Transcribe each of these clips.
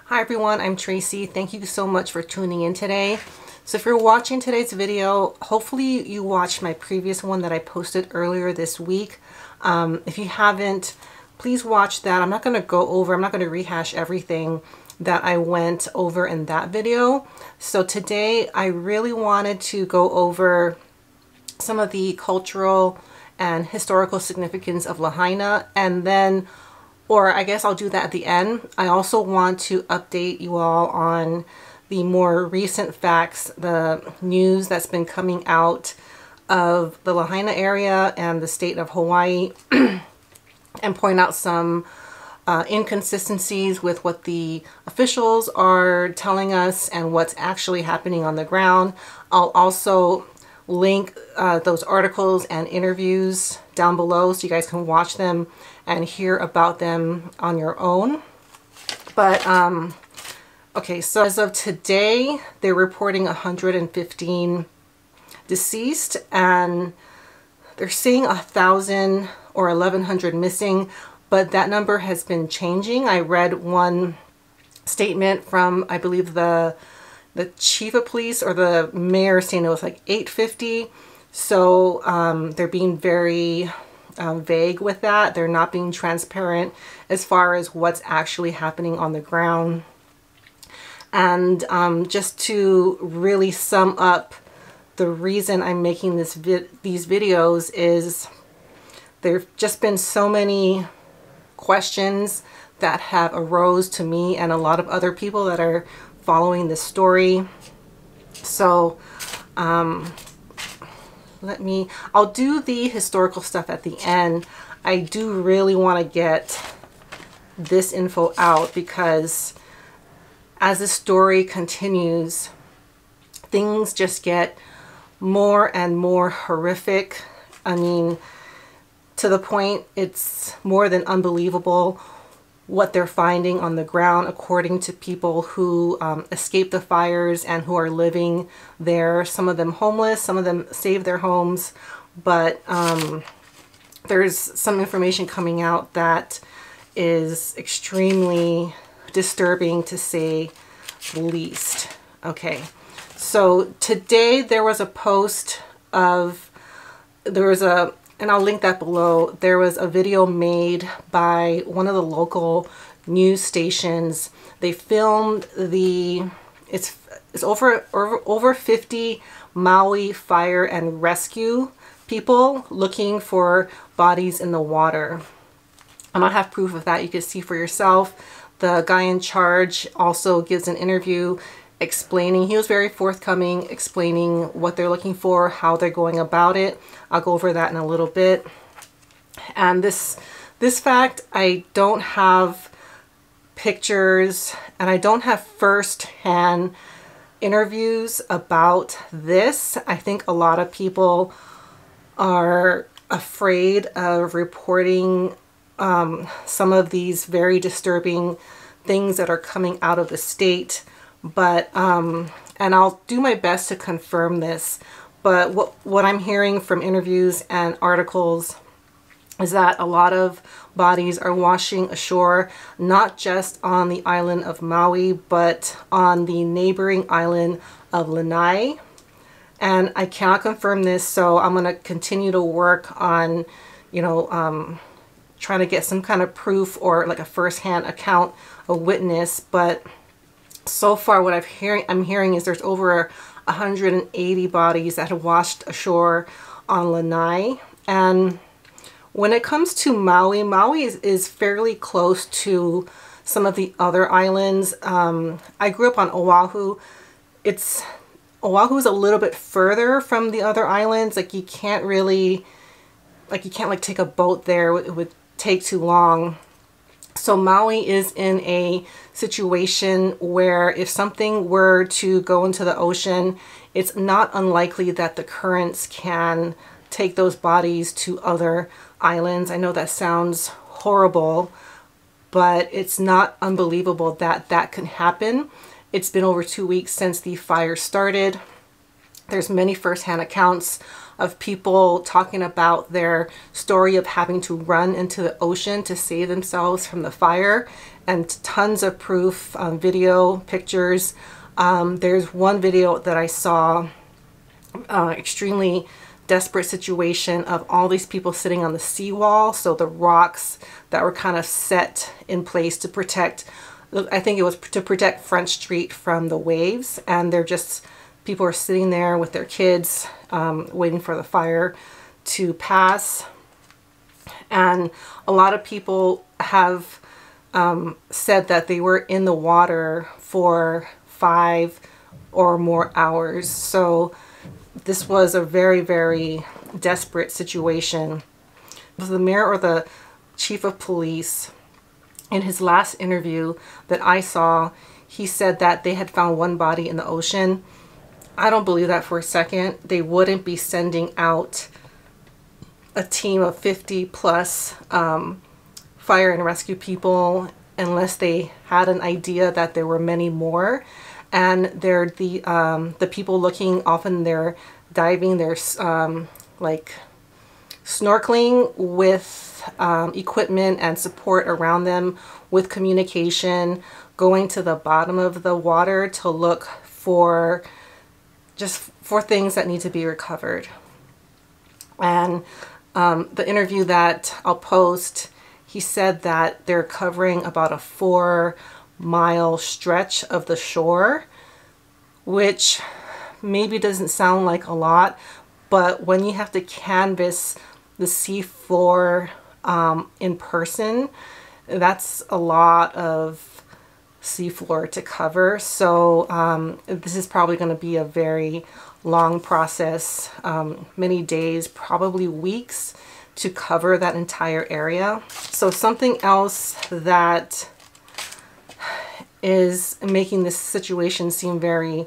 Hi everyone, I'm Tracy. Thank you so much for tuning in today. So if you're watching today's video, hopefully you watched my previous one that I posted earlier this week. If you haven't, please watch that. I'm not going to rehash everything that I went over in that video. So today I really wanted to go over some of the cultural and historical significance of Lahaina, and then, or I guess I'll do that at the end. I also want to update you all on the more recent facts, the news that's been coming out of the Lahaina area and the state of Hawaii, and point out some inconsistencies with what the officials are telling us and what's actually happening on the ground. I'll also link those articles and interviews down below so you guys can watch them and hear about them on your own. But okay, so as of today, they're reporting 115 deceased, and they're saying 1,000 or 1,100 missing, but that number has been changing. I read one statement from, I believe, the chief of police or the mayor saying it was like 850. So they're being very vague with that. They're not being transparent as far as what's actually happening on the ground. And just to really sum up, the reason I'm making these videos is there've just been so many questions that have arose to me and a lot of other people that are following this story. So I'll do the historical stuff at the end. I do really want to get this info out because as the story continues, things just get more and more horrific. I mean, to the point it's more than unbelievable what they're finding on the ground, according to people who escaped the fires and who are living there. Some of them homeless, some of them saved their homes, but there's some information coming out that is extremely disturbing, to say the least. Okay, so today there was a post of, and I'll link that below. There was a video made by one of the local news stations. They filmed it's over 50 Maui fire and rescue people looking for bodies in the water. I don't have proof of that. You can see for yourself. The guy in charge also gives an interview explaining, he was very forthcoming, explaining what they're looking for, how they're going about it. I'll go over that in a little bit. And this fact, I don't have pictures and I don't have first-hand interviews about this. I think a lot of people are afraid of reporting some of these very disturbing things that are coming out of the state. But and I'll do my best to confirm this, but what I'm hearing from interviews and articles is that a lot of bodies are washing ashore, not just on the island of Maui, but on the neighboring island of Lanai. And I cannot confirm this, so I'm going to continue to work on, trying to get some kind of proof or like a first-hand account, a witness. But so far what I'm hearing is there's over 180 bodies that have washed ashore on Lanai. And when it comes to Maui, Maui is fairly close to some of the other islands. I grew up on Oahu. Oahu is a little bit further from the other islands. Like you can't take a boat there. It would take too long. So Maui is in a situation where if something were to go into the ocean, it's not unlikely that the currents can take those bodies to other islands. I know that sounds horrible, but it's not unbelievable that that can happen. It's been over 2 weeks since the fire started. There's many first-hand accounts of people talking about their story of having to run into the ocean to save themselves from the fire, and tons of proof, video, pictures. There's one video that I saw, extremely desperate situation of all these people sitting on the seawall, so the rocks that were kind of set in place to protect, I think it was to protect Front Street from the waves, and they're just, people are sitting there with their kids, waiting for the fire to pass. And a lot of people have said that they were in the water for 5 or more hours. So this was a very, very desperate situation. The mayor, or the chief of police, in his last interview that I saw, he said that they had found one body in the ocean. I don't believe that for a second. They wouldn't be sending out a team of 50 plus fire and rescue people unless they had an idea that there were many more. And they're the people looking, often they're diving, they're like snorkeling with equipment and support around them, with communication, going to the bottom of the water to look for things that need to be recovered. And the interview that I'll post, he said that they're covering about a 4-mile stretch of the shore, which maybe doesn't sound like a lot, but when you have to canvas the seafloor in person, that's a lot of seafloor to cover. So this is probably going to be a very long process, many days, probably weeks, to cover that entire area. So something else that is making this situation seem very,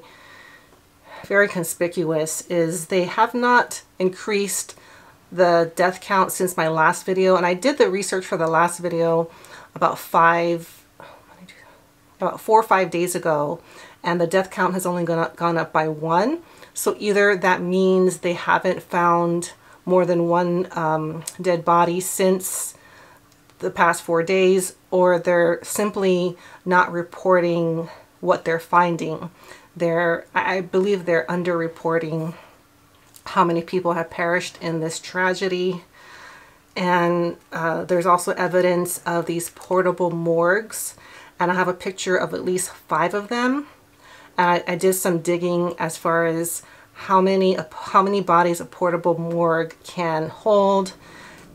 very conspicuous is they have not increased the death count since my last video. And I did the research for the last video about 4 or 5 days ago, and the death count has only gone up by 1. So either that means they haven't found more than 1 dead body since the past 4 days, or they're simply not reporting what they're finding. I believe they're underreporting how many people have perished in this tragedy. And there's also evidence of these portable morgues, and I have a picture of at least 5 of them. And I did some digging as far as how many bodies a portable morgue can hold,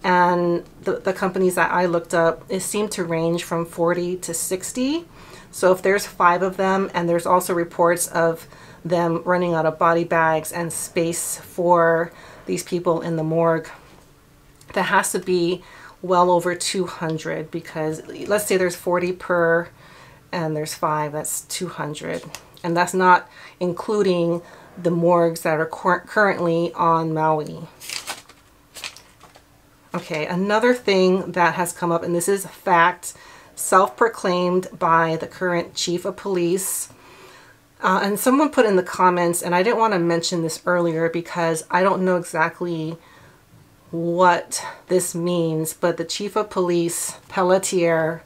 and the companies that I looked up, it seemed to range from 40 to 60. So if there's 5 of them, and there's also reports of them running out of body bags and space for these people in the morgue, that has to be well over 200, because let's say there's 40 per and there's 5, that's 200. And that's not including the morgues that are currently on Maui. Okay, another thing that has come up, and this is a fact, self-proclaimed by the current chief of police. And someone put in the comments, and I didn't want to mention this earlier because I don't know exactly what this means, but the chief of police, Pelletier,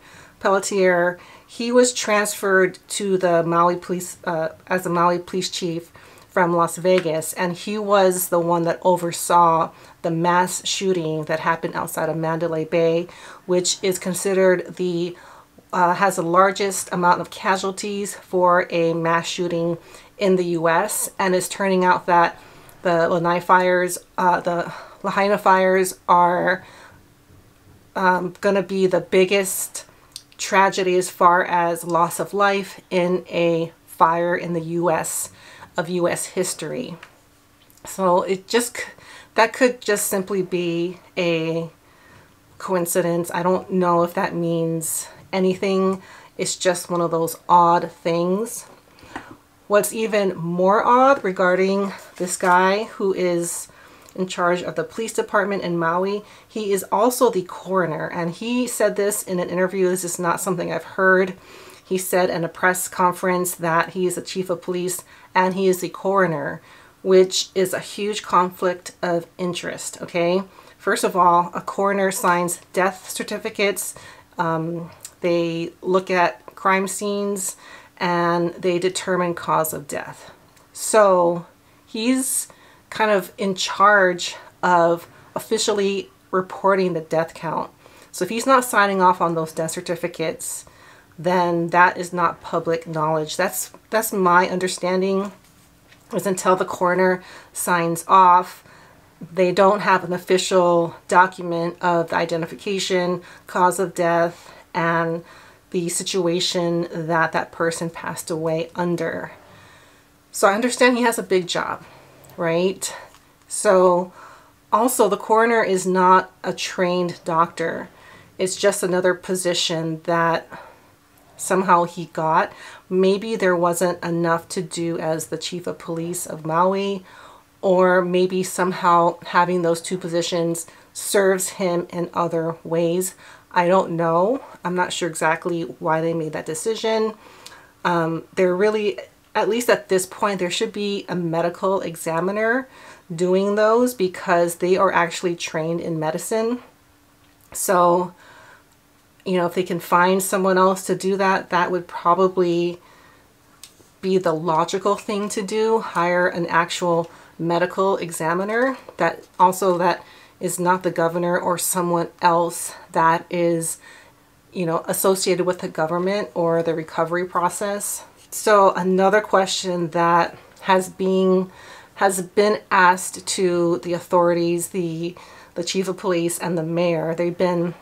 he was transferred to the Maui police as the Maui police chief from Las Vegas, and he was the one that oversaw the mass shooting that happened outside of Mandalay Bay, which is considered has the largest amount of casualties for a mass shooting in the U.S. And it's turning out that the Lahaina fires are going to be the biggest tragedy as far as loss of life in a fire in the U.S. of U.S. history. So that could just simply be a coincidence. I don't know if that means anything. It's just one of those odd things. What's even more odd regarding this guy who is in charge of the police department in Maui, he is also the coroner, and he said this in an interview. This is not something I've heard. He said in a press conference that he is the chief of police and he is the coroner, which is a huge conflict of interest, okay? First of all, a coroner signs death certificates. They look at crime scenes and they determine cause of death. So he's kind of in charge of officially reporting the death count. So if he's not signing off on those death certificates, then that is not public knowledge. That's my understanding, is until the coroner signs off, they don't have an official document of the identification, cause of death, and the situation that that person passed away under. So I understand he has a big job, right? So also the coroner is not a trained doctor. It's just another position that somehow he got. Maybe there wasn't enough to do as the chief of police of Maui, or maybe somehow having those two positions serves him in other ways. I don't know. I'm not sure exactly why they made that decision. They're really, at least at this point, there should be a medical examiner doing those because they are actually trained in medicine. So, you know, if they can find someone else to do that, that would probably be the logical thing to do. Hire an actual medical examiner that is not the governor or someone else that is, you know, associated with the government or the recovery process. So another question that has been asked to the authorities, the chief of police and the mayor, they've been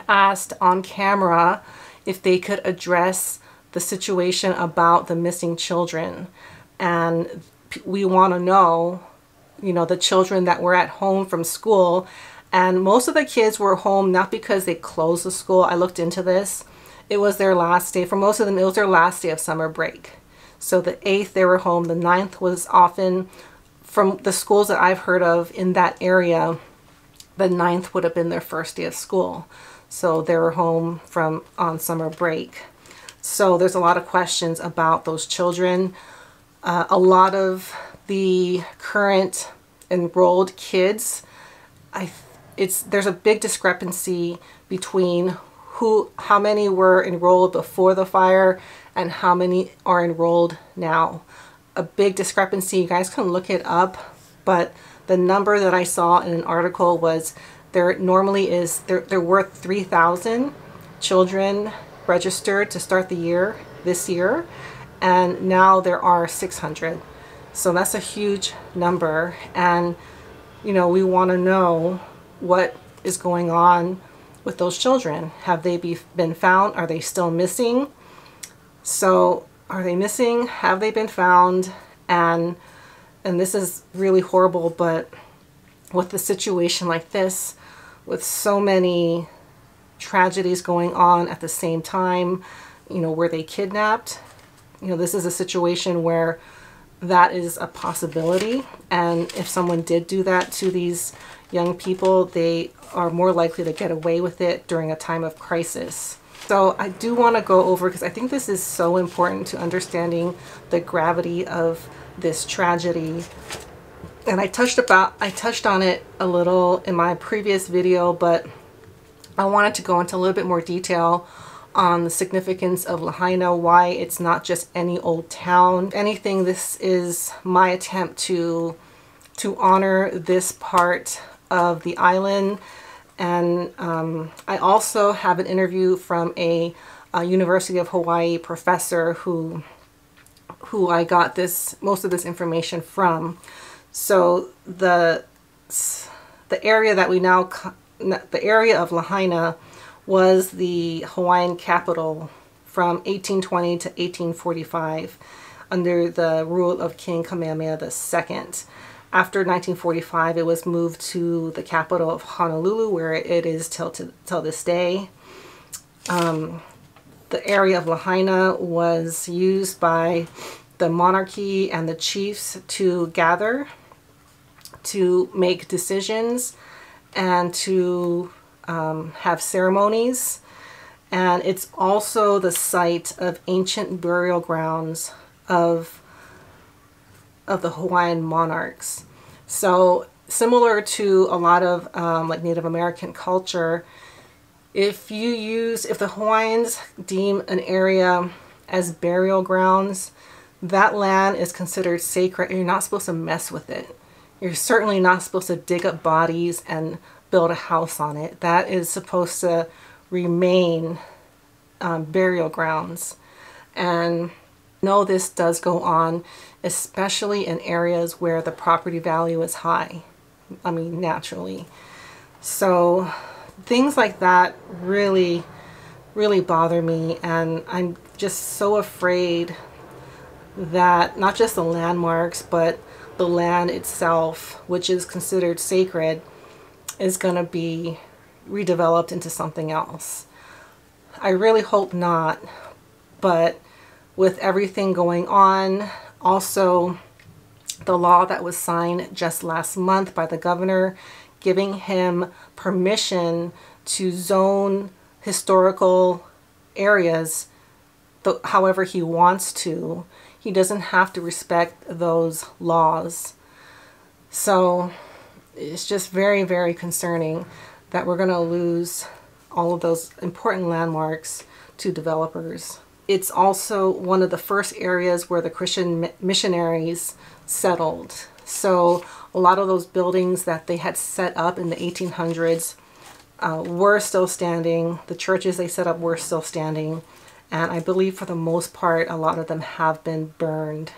asked on camera if they could address the situation about the missing children. And we want to know, you know, the children that were at home from school. And most of the kids were home not because they closed the school. I looked into this. It was their last day. For most of them, it was their last day of summer break. So the 8th, they were home. The 9th was often, from the schools that I've heard of in that area, the 9th would have been their first day of school. So they were home on summer break. So there's a lot of questions about those children. A lot of the current enrolled kids, there's a big discrepancy between how many were enrolled before the fire and how many are enrolled now. A big discrepancy. You guys can look it up, but the number that I saw in an article was there were 3,000 children registered to start the year this year, and now there are 600. So that's a huge number, and you know, we want to know what is going on with those children. Have they been found? Are they still missing? So are they missing? Have they been found? And this is really horrible, but with a situation like this, with so many tragedies going on at the same time, you know, were they kidnapped? You know, this is a situation where that is a possibility. And if someone did do that to these young people, they are more likely to get away with it during a time of crisis. So I do want to go over, because I think this is so important to understanding the gravity of this tragedy. And I touched on it a little in my previous video, but I wanted to go into a little bit more detail on the significance of Lahaina, why it's not just any old town. If anything, this is my attempt to honor this part of the island. And I also have an interview from a University of Hawaii professor who I got most of this information from. So the area that the area of Lahaina was the Hawaiian capital from 1820 to 1845 under the rule of King Kamehameha II. After 1945, it was moved to the capital of Honolulu, where it is till this day. The area of Lahaina was used by the monarchy and the chiefs to gather, to make decisions, and to have ceremonies. And it's also the site of ancient burial grounds of of the Hawaiian monarchs. So similar to a lot of like Native American culture, if the Hawaiians deem an area as burial grounds, that land is considered sacred and you're not supposed to mess with it. You're certainly not supposed to dig up bodies and build a house on it. That is supposed to remain burial grounds. And no, this does go on, especially in areas where the property value is high. I mean, naturally. So things like that really, really bother me. And I'm just so afraid that not just the landmarks, but the land itself, which is considered sacred, is going to be redeveloped into something else. I really hope not, but with everything going on, also the law that was signed just last month by the governor, giving him permission to zone historical areas however he wants to. He doesn't have to respect those laws. So it's just very, very concerning that we're going to lose all of those important landmarks to developers. It's also one of the first areas where the Christian missionaries settled. So a lot of those buildings that they had set up in the 1800s were still standing. The churches they set up were still standing. And I believe for the most part, a lot of them have been burned.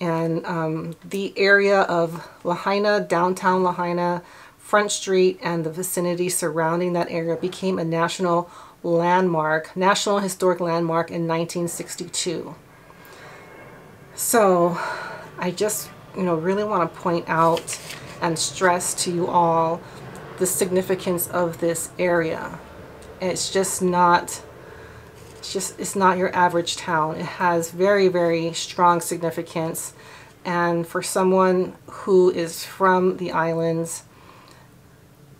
And the area of Lahaina, downtown Lahaina, Front Street, and the vicinity surrounding that area became a national landmark, National Historic Landmark in 1962. So I just, really want to point out and stress to you all the significance of this area. It's just not, it's not your average town. It has very, very strong significance. And for someone who is from the islands,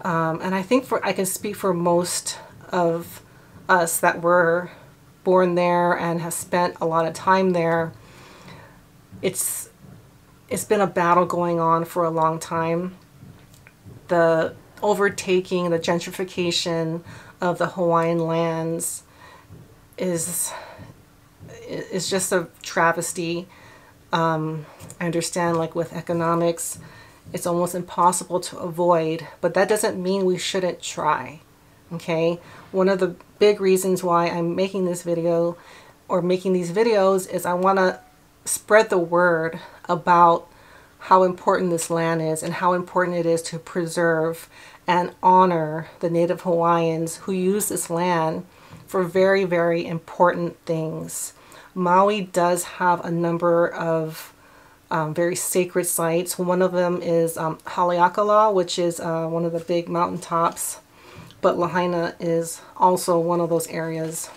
and I think I can speak for most of us that were born there and have spent a lot of time there, it's been a battle going on for a long time. The overtaking, the gentrification of the Hawaiian lands is just a travesty. I understand, like with economics, it's almost impossible to avoid, but that doesn't mean we shouldn't try. Okay, one of the big reasons why I'm making this video or making these videos is I want to spread the word about how important this land is and how important it is to preserve and honor the Native Hawaiians who use this land for very, very important things. Maui does have a number of very sacred sites. One of them is Haleakala, which is one of the big mountaintops. But Lahaina is also one of those areas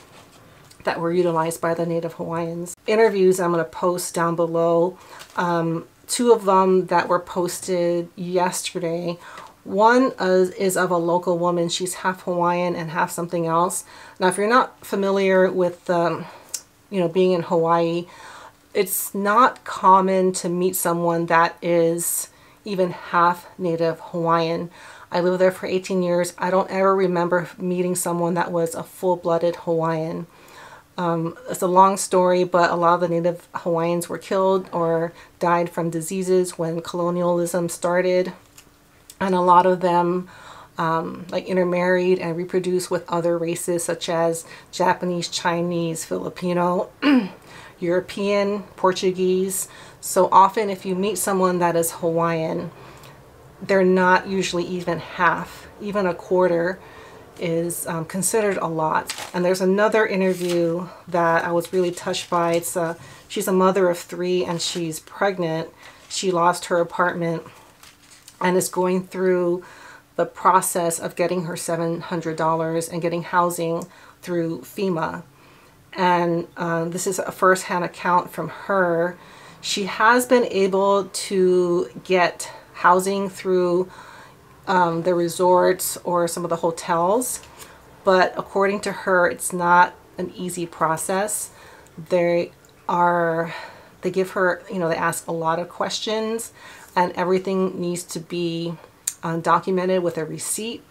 that were utilized by the Native Hawaiians. Interviews I'm going to post down below. Two of them that were posted yesterday. One is of a local woman. She's half Hawaiian and half something else. Now, if you're not familiar with, being in Hawaii, it's not common to meet someone that is even half Native Hawaiian. I lived there for 18 years. I don't ever remember meeting someone that was a full-blooded Hawaiian. It's a long story, but a lot of the Native Hawaiians were killed or died from diseases when colonialism started. And a lot of them intermarried and reproduced with other races such as Japanese, Chinese, Filipino, European, Portuguese. So often if you meet someone that is Hawaiian, they're not usually even half. Even a quarter is considered a lot. And there's another interview that I was really touched by. She's a mother of 3 and she's pregnant. She lost her apartment and is going through the process of getting her $700 and getting housing through FEMA. And this is a first-hand account from her. She has been able to get housing through the resorts or some of the hotels, but according to her, it's not an easy process. They they give her, you know, they ask a lot of questions, and everything needs to be documented with a receipt.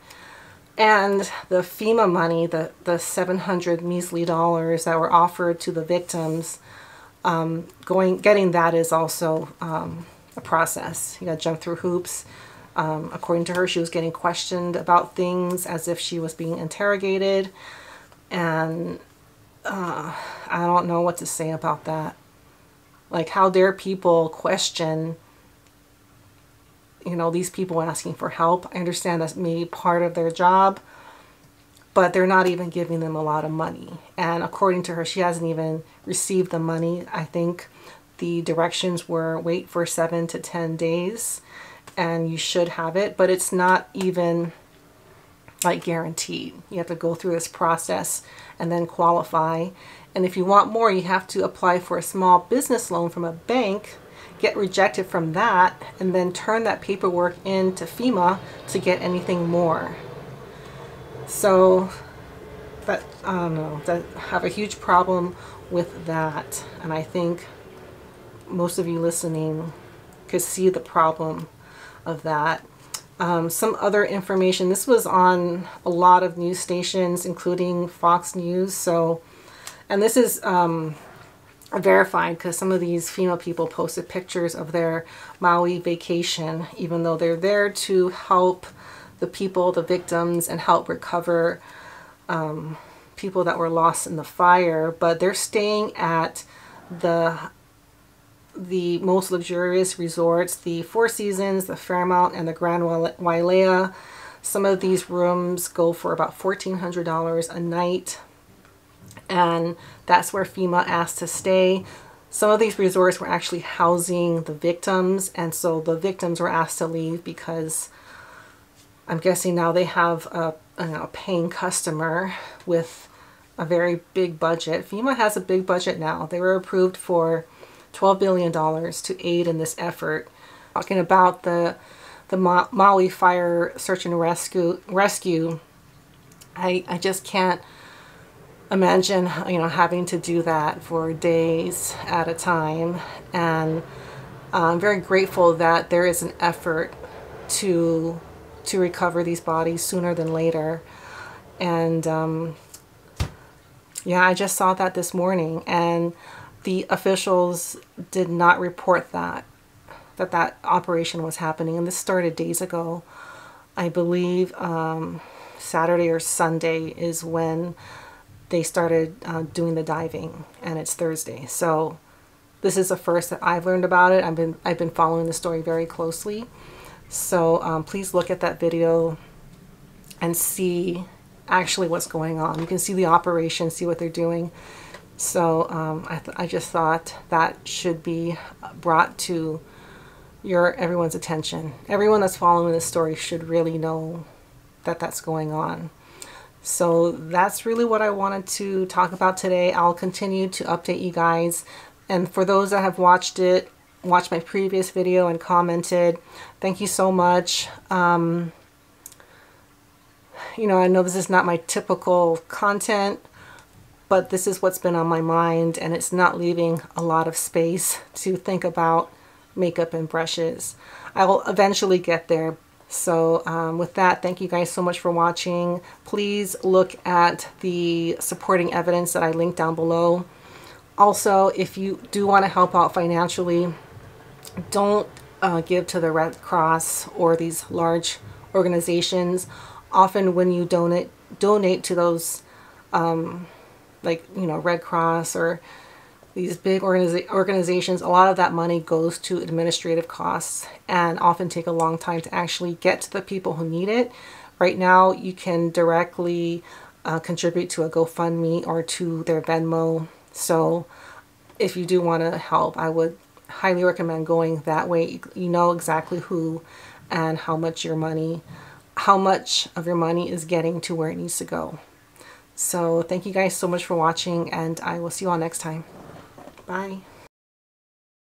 And the FEMA money, the 700 measly dollars that were offered to the victims, getting that is also a process. You got to jump through hoops. According to her, she was getting questioned about things as if she was being interrogated, and I don't know what to say about that. Like, how dare people question, you know, these people asking for help? I understand that's maybe part of their job, but they're not even giving them a lot of money. And according to her, she hasn't even received the money. I think the directions were wait for 7 to 10 days and you should have it, but it's not even like guaranteed. You have to go through this process and then qualify. And if you want more, you have to apply for a small business loan from a bank, get rejected from that, and then turn that paperwork in to FEMA to get anything more. So that, I don't know, that have a huge problem with that. And I think most of you listening could see the problem of that. Some other information, this was on a lot of news stations, including Fox News. So, and this is verified because some of these FEMA people posted pictures of their Maui vacation, even though they're there to help the people, the victims, and help recover people that were lost in the fire. But they're staying at the most luxurious resorts, the Four Seasons, the Fairmont, and the Grand Wailea. Some of these rooms go for about $1,400 a night, and that's where FEMA asked to stay. Some of these resorts were actually housing the victims, and so the victims were asked to leave because I'm guessing now they have a paying customer with a very big budget. FEMA has a big budget now. They were approved for $12 billion to aid in this effort. Talking about the Maui fire search and rescue, I just can't imagine, you know, having to do that for days at a time. And I'm very grateful that there is an effort to recover these bodies sooner than later. And yeah, I just saw that this morning, and the officials did not report that operation was happening. And this started days ago. I believe Saturday or Sunday is when they started doing the diving, and it's Thursday. So this is the first that I've learned about it. I've been following the story very closely. So please look at that video and see actually what's going on. You can see the operation, see what they're doing. So I just thought that should be brought to everyone's attention. Everyone that's following this story should really know that that's going on. So that's really what I wanted to talk about today. I'll continue to update you guys. And for those that have watched my previous video and commented, thank you so much. You know, I know this is not my typical content, but this is what's been on my mind, and it's not leaving a lot of space to think about makeup and brushes. I will eventually get there. So with that, thank you guys so much for watching. Please look at the supporting evidence that I linked down below. Also, if you do want to help out financially, don't give to the Red Cross or these large organizations. Often when you donate to those like, you know, Red Cross or these big organizations, a lot of that money goes to administrative costs and often take a long time to actually get to the people who need it. Right now, you can directly contribute to a GoFundMe or to their Venmo. So if you do want to help, I would highly recommend going that way. You know exactly who and how much of your money is getting to where it needs to go. So thank you guys so much for watching, and I will see you all next time. Bye.